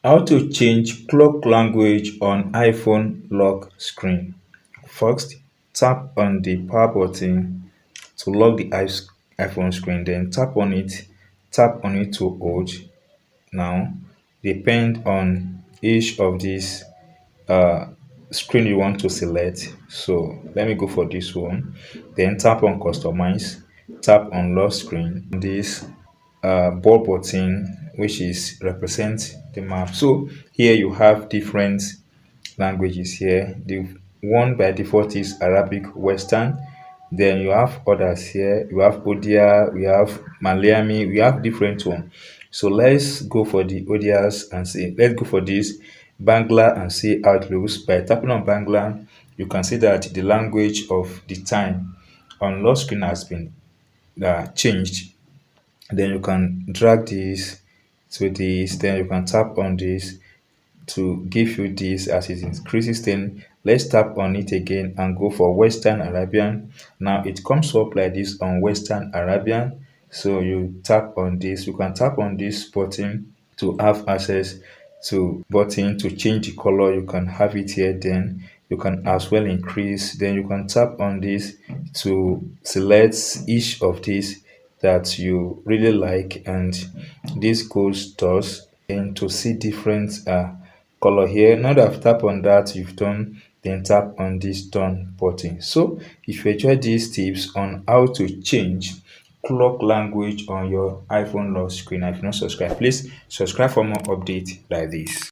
How to change clock language on iPhone lock screen. First, tap on the power button to lock the iPhone screen. Then tap on it to hold. Now, depend on each of these uh, screen you want to select. So let me go for this one. Then tap on customize, tap on lock screen. This ball button which is represent the map. So here you have different languages here. The one by default is Arabic Western. Then you have others here. You have Odia, we have Malayami, we have different one. So let's go for the Odias and see. Let's go for this Bangla and see how it looks. By tapping on Bangla, you can see that the language of the time on lock screen has been changed. Then you can drag this to this, then you can tap on this to give you this as it increases. Then let's tap on it again and go for Western Arabian. Now it comes up like this on Western Arabian. So you tap on this, you can tap on this button to have access to button to change the color. You can have it here. Then you can as well increase. Then you can tap on this to select each of these that you really like, and this goes thus and to see different color here. Now that I've tapped on that, you've done, then tap on this done button. So if you enjoy these tips on how to change clock language on your iPhone lock screen, if you're not subscribed, please subscribe for more updates like this.